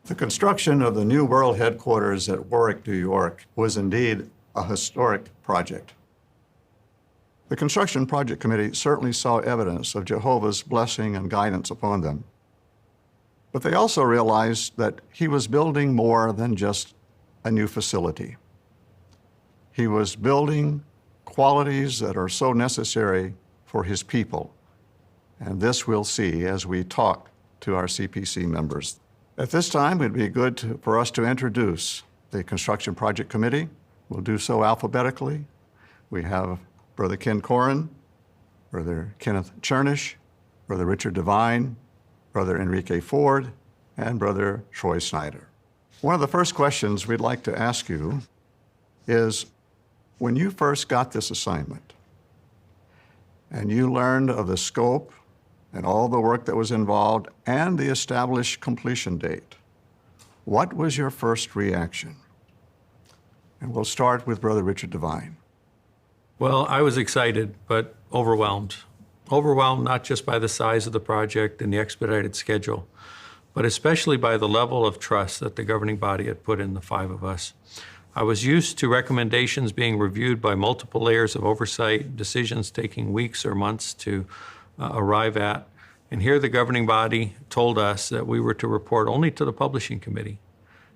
The construction of the new world headquarters at Warwick, New York was indeed a historic project. The Construction Project Committee certainly saw evidence of Jehovah's blessing and guidance upon them. But they also realized that he was building more than just a new facility. He was building qualities that are so necessary for his people. And this we'll see as we talk to our CPC members. At this time, it'd be good for us to introduce the Construction Project Committee. We'll do so alphabetically. We have Brother Ken Corin, Brother Kenneth Chernish, Brother Richard Devine, Brother Enrique Ford, and Brother Troy Snyder. One of the first questions we'd like to ask you is, when you first got this assignment and you learned of the scope and all the work that was involved and the established completion date, what was your first reaction? And we'll start with Brother Richard Devine. Well, I was excited, but overwhelmed. Overwhelmed not just by the size of the project and the expedited schedule, but especially by the level of trust that the governing body had put in the five of us. I was used to recommendations being reviewed by multiple layers of oversight, decisions taking weeks or months to arrive at. And here the governing body told us that we were to report only to the publishing committee.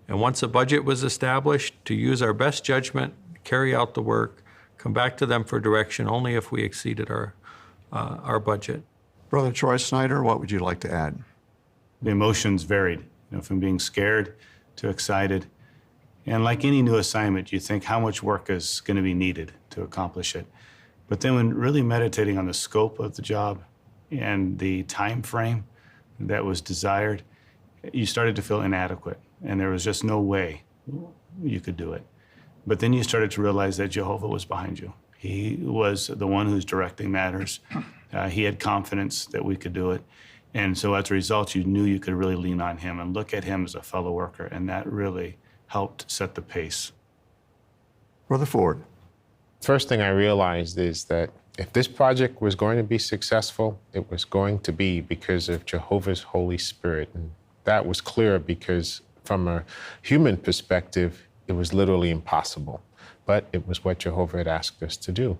And once a budget was established, to use our best judgment, carry out the work, come back to them for direction only if we exceeded our budget. Brother Troy Snyder, what would you like to add? The emotions varied, from being scared to excited. And like any new assignment, you think how much work is going to be needed to accomplish it. But then when really meditating on the scope of the job and the time frame that was desired, you started to feel inadequate, and there was just no way you could do it. But then you started to realize that Jehovah was behind you. He was the one who's directing matters. He had confidence that we could do it. And so as a result, you knew you could really lean on him and look at him as a fellow worker, and that really helped set the pace. Brother Ford. First thing I realized is that if this project was going to be successful, it was going to be because of Jehovah's Holy Spirit. And that was clear because from a human perspective, it was literally impossible. But it was what Jehovah had asked us to do.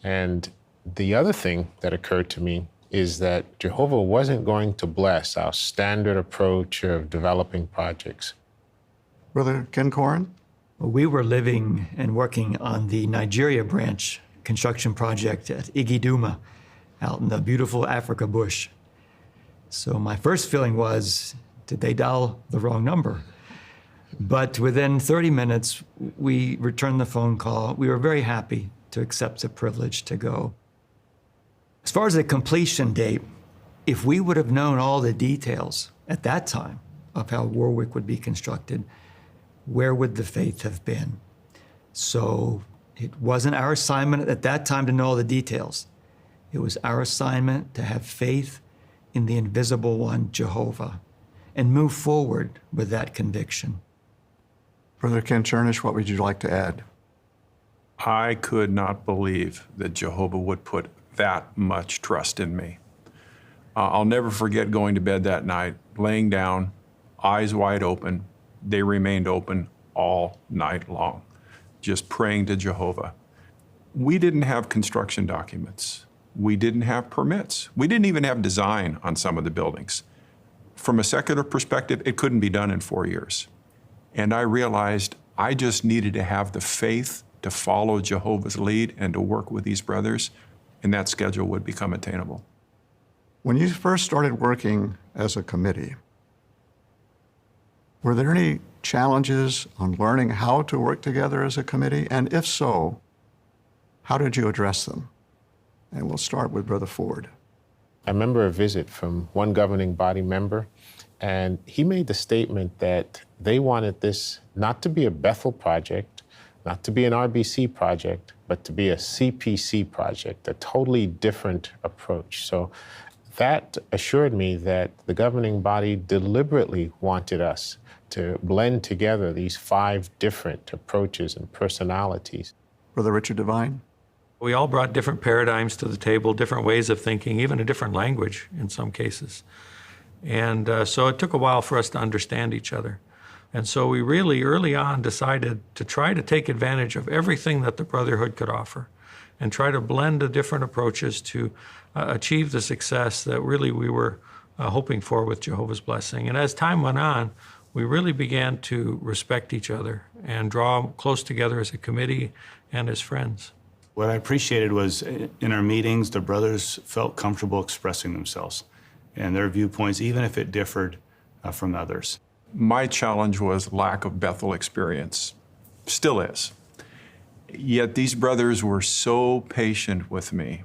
And the other thing that occurred to me is that Jehovah wasn't going to bless our standard approach of developing projects. Brother Ken Corin? We were living and working on the Nigeria branch construction project at Igiduma out in the beautiful Africa bush. So my first feeling was, did they dial the wrong number? But within 30 minutes, we returned the phone call. We were very happy to accept the privilege to go. As far as the completion date, if we would have known all the details at that time of how Warwick would be constructed, where would the faith have been? So it wasn't our assignment at that time to know all the details. It was our assignment to have faith in the invisible one, Jehovah, and move forward with that conviction. Brother Ken Chernish, what would you like to add? I could not believe that Jehovah would put that much trust in me. I'll never forget going to bed that night, laying down, eyes wide open. They remained open all night long, just praying to Jehovah. We didn't have construction documents. We didn't have permits. We didn't even have design on some of the buildings. From a secular perspective, it couldn't be done in 4 years. And I realized I just needed to have the faith to follow Jehovah's lead and to work with these brothers, and that schedule would become attainable. When you first started working as a committee, were there any challenges on learning how to work together as a committee? And if so, how did you address them? And we'll start with Brother Ford. I remember a visit from one governing body member, and he made the statement that they wanted this not to be a Bethel project, not to be an RBC project, but to be a CPC project, a totally different approach. So that assured me that the governing body deliberately wanted us to blend together these 5 different approaches and personalities. Brother Richard Devine? We all brought different paradigms to the table, different ways of thinking, even a different language in some cases. And so it took a while for us to understand each other. And so we really early on decided to try to take advantage of everything that the Brotherhood could offer and try to blend the different approaches to achieve the success that really we were hoping for with Jehovah's Blessing. And as time went on, we really began to respect each other and draw close together as a committee and as friends. What I appreciated was in our meetings, the brothers felt comfortable expressing themselves and their viewpoints, even if it differed from others. My challenge was lack of Bethel experience, still is. Yet these brothers were so patient with me,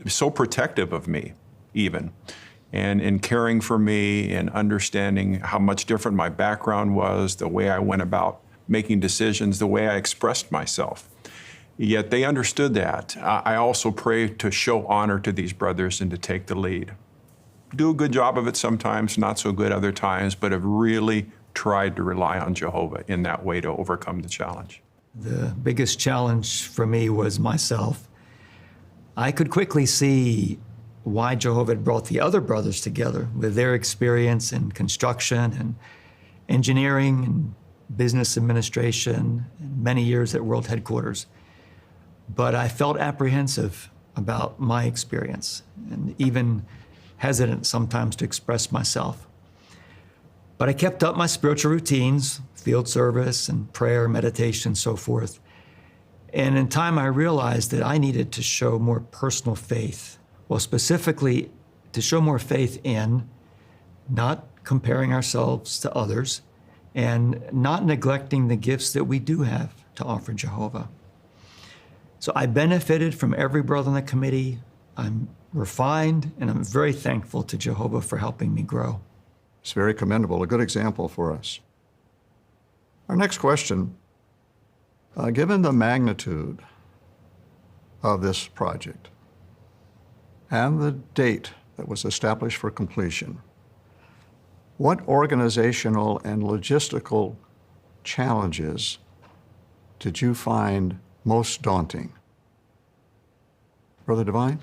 so protective of me even, and in caring for me and understanding how much different my background was, the way I went about making decisions, the way I expressed myself. Yet they understood that. I also pray to show honor to these brothers and to take the lead. Do a good job of it sometimes, not so good other times, but have really tried to rely on Jehovah in that way to overcome the challenge. The biggest challenge for me was myself. I could quickly see why Jehovah had brought the other brothers together with their experience in construction and engineering and business administration and many years at World Headquarters. But I felt apprehensive about my experience and even hesitant sometimes to express myself. But I kept up my spiritual routines, field service and prayer, meditation, so forth. And in time, I realized that I needed to show more personal faith. Well, specifically, to show more faith in not comparing ourselves to others and not neglecting the gifts that we do have to offer Jehovah. So I benefited from every brother on the committee. I'm refined, and I'm very thankful to Jehovah for helping me grow. It's very commendable, a good example for us. Our next question, given the magnitude of this project and the date that was established for completion, what organizational and logistical challenges did you find most daunting? Brother Devine?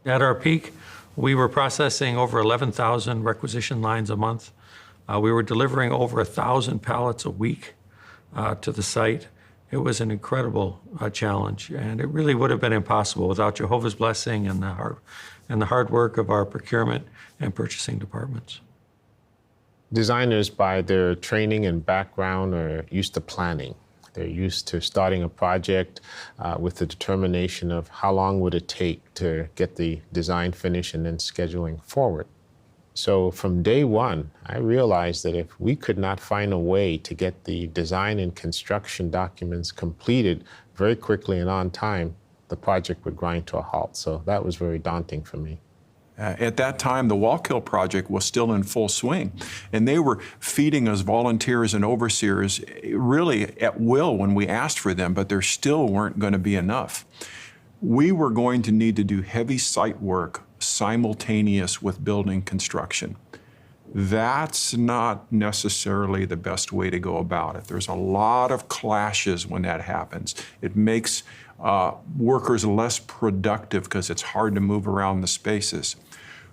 At our peak, we were processing over 11,000 requisition lines a month. We were delivering over 1,000 pallets a week to the site. It was an incredible challenge, and it really would have been impossible without Jehovah's blessing and the hard work of our procurement and purchasing departments. Designers, by their training and background, are used to planning. They're used to starting a project with the determination of how long would it take to get the design finished and then scheduling forward. So from day one, I realized that if we could not find a way to get the design and construction documents completed very quickly and on time, the project would grind to a halt. So that was very daunting for me. At that time, the Wallkill project was still in full swing, and they were feeding us volunteers and overseers really at will when we asked for them, but there still weren't going to be enough. We were going to need to do heavy site work simultaneous with building construction. That's not necessarily the best way to go about it. There's a lot of clashes when that happens. It makes workers less productive because it's hard to move around the spaces.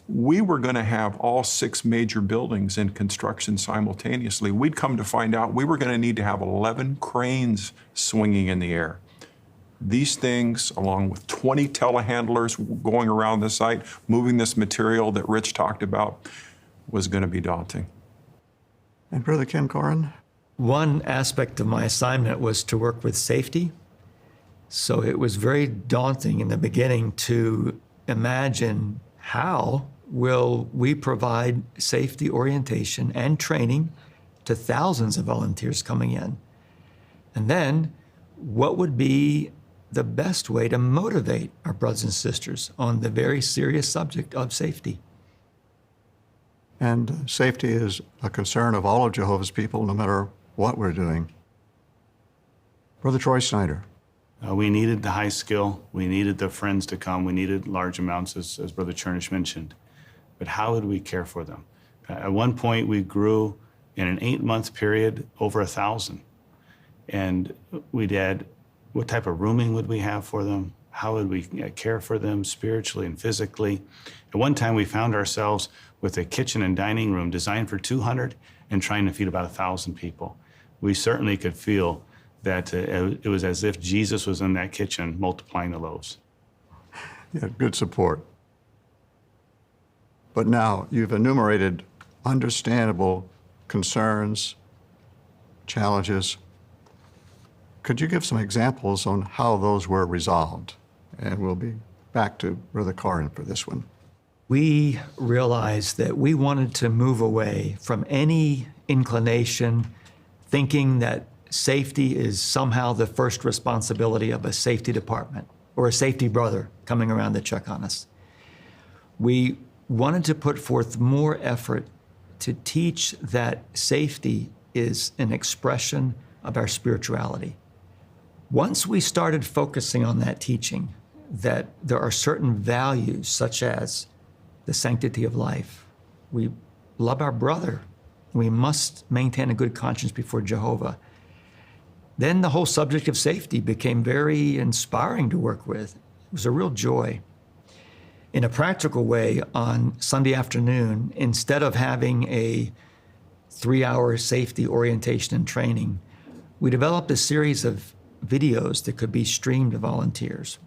We were going to have all 6 major buildings in construction simultaneously. We'd come to find out we were going to need to have 11 cranes swinging in the air. These things, along with 20 telehandlers going around the site, moving this material that Rich talked about, was going to be daunting. And Brother Ken Corin? One aspect of my assignment was to work with safety. So it was very daunting in the beginning to imagine how will we provide safety orientation and training to thousands of volunteers coming in. And then what would be the best way to motivate our brothers and sisters on the very serious subject of safety. And safety is a concern of all of Jehovah's people, no matter what we're doing. Brother Troy Snyder. We needed the high skill. We needed the friends to come. We needed large amounts, as Brother Chernish mentioned. But how would we care for them? At one point, we grew in an 8-month period over 1,000. And we'd add, what type of rooming would we have for them? How would we care for them spiritually and physically? At one time, we found ourselves with a kitchen and dining room designed for 200 and trying to feed about 1,000 people. We certainly could feel that it was as if Jesus was in that kitchen multiplying the loaves. You had good support. But now you've enumerated understandable concerns, challenges. Could you give some examples on how those were resolved? And we'll be back to Brother Corin for this one. We realized that we wanted to move away from any inclination thinking that safety is somehow the first responsibility of a safety department or a safety brother coming around to check on us. We wanted to put forth more effort to teach that safety is an expression of our spirituality. Once we started focusing on that teaching, that there are certain values such as the sanctity of life, we love our brother, we must maintain a good conscience before Jehovah, then the whole subject of safety became very inspiring to work with. It was a real joy. In a practical way, on Sunday afternoon, instead of having a 3-hour safety orientation and training, we developed a series of videos that could be streamed to volunteers.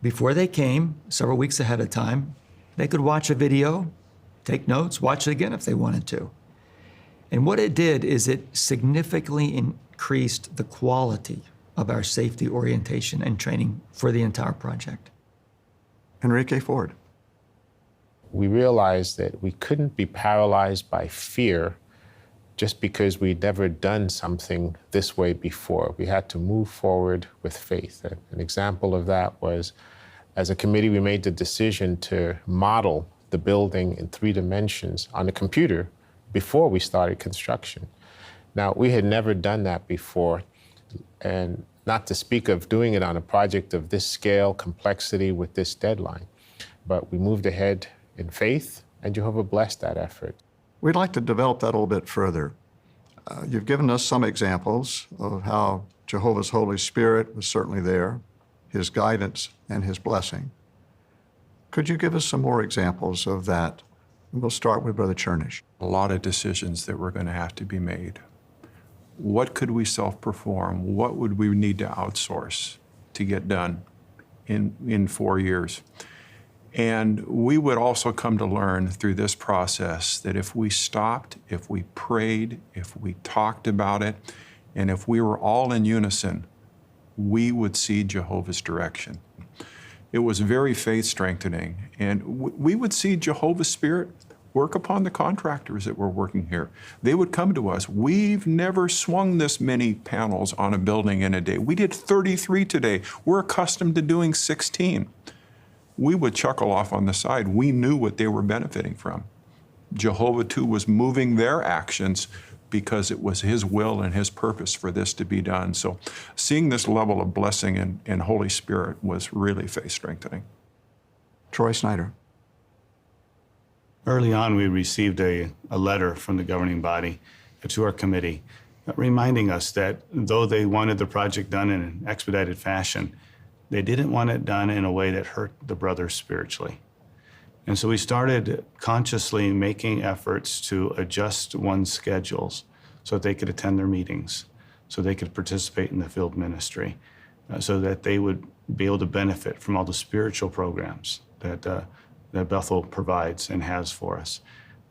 Before they came, several weeks ahead of time, they could watch a video, take notes, watch it again if they wanted to. And what it did is it significantly increased the quality of our safety orientation and training for the entire project. Enrique Ford. We realized that we couldn't be paralyzed by fear just because we'd never done something this way before. We had to move forward with faith. An example of that was, as a committee, we made the decision to model the building in 3 dimensions on a computer before we started construction. Now, we had never done that before, and not to speak of doing it on a project of this scale, complexity, with this deadline. But we moved ahead in faith, and Jehovah blessed that effort. We'd like to develop that a little bit further. You've given us some examples of how Jehovah's Holy Spirit was certainly there, his guidance and his blessing. Could you give us some more examples of that? And we'll start with Brother Chernish. A lot of decisions that were going to have to be made. What could we self-perform? What would we need to outsource to get done in 4 years? And we would also come to learn through this process that if we stopped, if we prayed, if we talked about it, and if we were all in unison, we would see Jehovah's direction. It was very faith strengthening, and we would see Jehovah's Spirit work upon the contractors that were working here. They would come to us. We've never swung this many panels on a building in a day. We did 33 today. We're accustomed to doing 16. We would chuckle off on the side. We knew what they were benefiting from. Jehovah, too, was moving their actions because it was his will and his purpose for this to be done. So seeing this level of blessing and Holy Spirit was really faith strengthening. Troy Snyder. Early on, we received a letter from the governing body to our committee reminding us that though they wanted the project done in an expedited fashion, they didn't want it done in a way that hurt the brothers spiritually. And so we started consciously making efforts to adjust one's schedules so that they could attend their meetings, so they could participate in the field ministry, so that they would be able to benefit from all the spiritual programs that Bethel provides and has for us.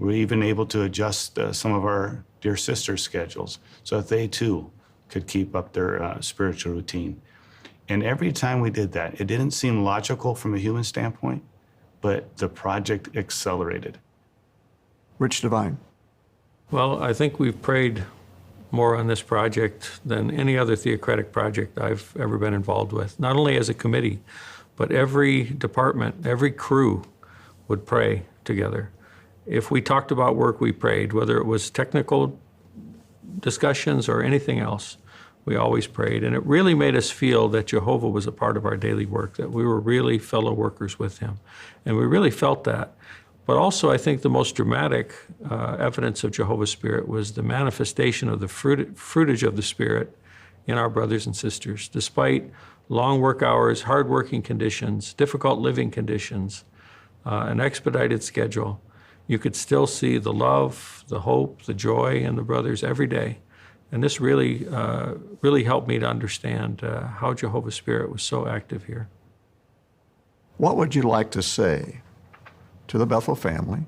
We were even able to adjust some of our dear sisters' schedules so that they too could keep up their spiritual routine. And every time we did that, it didn't seem logical from a human standpoint, but the project accelerated. Rich Devine. Well, I think we've prayed more on this project than any other theocratic project I've ever been involved with, not only as a committee, but every department, every crew would pray together. If we talked about work, we prayed, whether it was technical discussions or anything else, we always prayed. And it really made us feel that Jehovah was a part of our daily work, that we were really fellow workers with him. And we really felt that. But also, I think the most dramatic evidence of Jehovah's Spirit was the manifestation of the fruitage of the Spirit in our brothers and sisters. Despite long work hours, hard working conditions, difficult living conditions, an expedited schedule, you could still see the love, the hope, the joy in the brothers every day. And this really, really helped me to understand how Jehovah's Spirit was so active here. What would you like to say to the Bethel family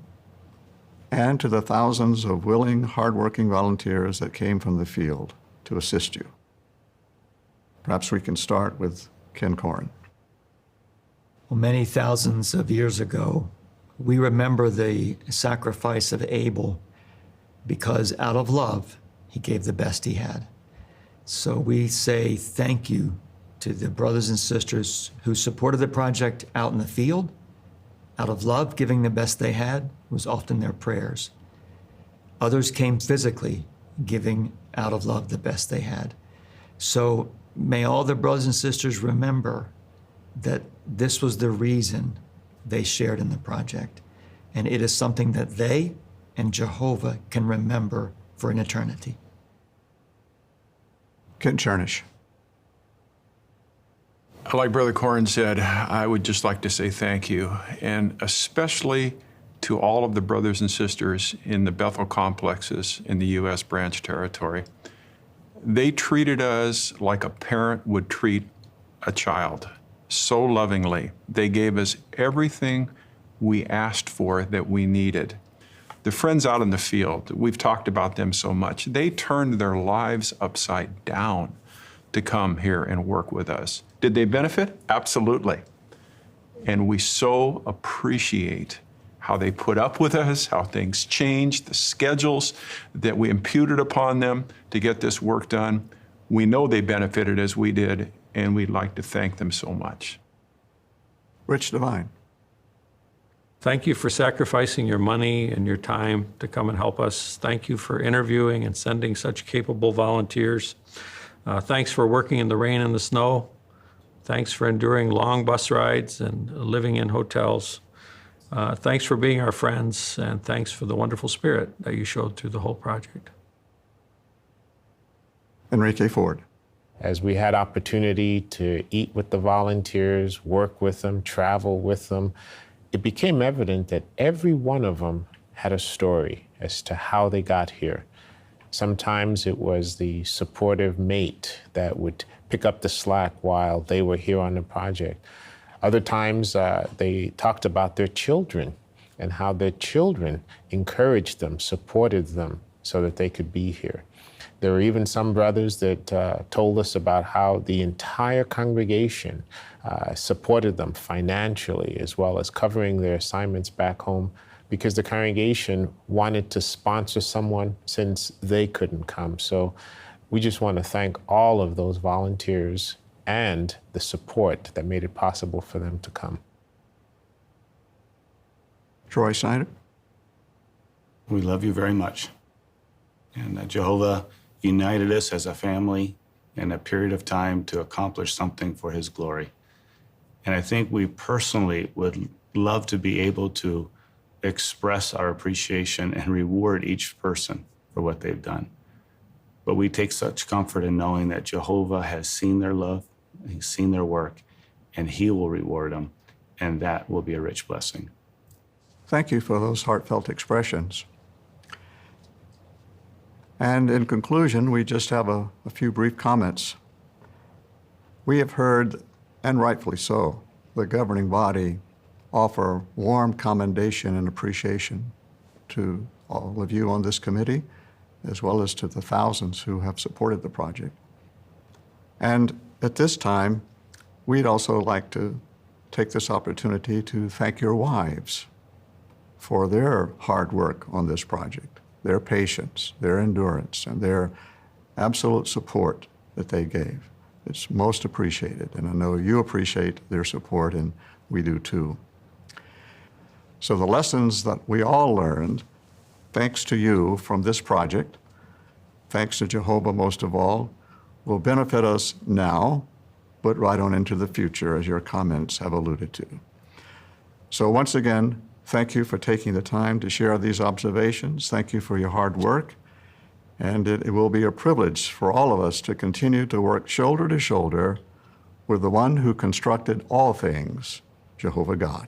and to the thousands of willing, hardworking volunteers that came from the field to assist you? Perhaps we can start with Ken Corn. Well, many thousands of years ago, we remember the sacrifice of Abel because out of love, he gave the best he had. So we say thank you to the brothers and sisters who supported the project out in the field, out of love, giving the best they had, was often their prayers. Others came physically, giving out of love the best they had. So may all the brothers and sisters remember that this was the reason they shared in the project. And it is something that they and Jehovah can remember for an eternity. Ken Chernish. Like Brother Corn said, I would just like to say thank you, and especially to all of the brothers and sisters in the Bethel complexes in the U.S. branch territory. They treated us like a parent would treat a child, so lovingly. They gave us everything we asked for that we needed. The friends out in the field, we've talked about them so much. They turned their lives upside down to come here and work with us. Did they benefit? Absolutely. And we so appreciate how they put up with us, how things changed, the schedules that we imputed upon them to get this work done. We know they benefited as we did, and we'd like to thank them so much. Rich Devine. Thank you for sacrificing your money and your time to come and help us. Thank you for interviewing and sending such capable volunteers. Thanks for working in the rain and the snow. Thanks for enduring long bus rides and living in hotels. Thanks for being our friends, and thanks for the wonderful spirit that you showed through the whole project. Enrique Ford. As we had opportunity to eat with the volunteers, work with them, travel with them, it became evident that every one of them had a story as to how they got here. Sometimes it was the supportive mate that would pick up the slack while they were here on the project. Other times they talked about their children and how their children encouraged them, supported them so that they could be here. There were even some brothers that told us about how the entire congregation supported them financially, as well as covering their assignments back home, because the congregation wanted to sponsor someone since they couldn't come. So we just want to thank all of those volunteers and the support that made it possible for them to come. Troy Snyder. We love you very much. And Jehovah united us as a family in a period of time to accomplish something for his glory. And I think we personally would love to be able to express our appreciation and reward each person for what they've done. But we take such comfort in knowing that Jehovah has seen their love, he's seen their work, and he will reward them, and that will be a rich blessing. Thank you for those heartfelt expressions. And in conclusion, we just have a few brief comments. We have heard, and rightfully so, the governing body offer warm commendation and appreciation to all of you on this committee, as well as to the thousands who have supported the project. And at this time, we'd also like to take this opportunity to thank your wives for their hard work on this project, their patience, their endurance, and their absolute support that they gave. It's most appreciated, and I know you appreciate their support, and we do too. So the lessons that we all learned, thanks to you from this project, thanks to Jehovah most of all, will benefit us now, but right on into the future, as your comments have alluded to. So once again, thank you for taking the time to share these observations. Thank you for your hard work. And it will be a privilege for all of us to continue to work shoulder to shoulder with the one who constructed all things, Jehovah God.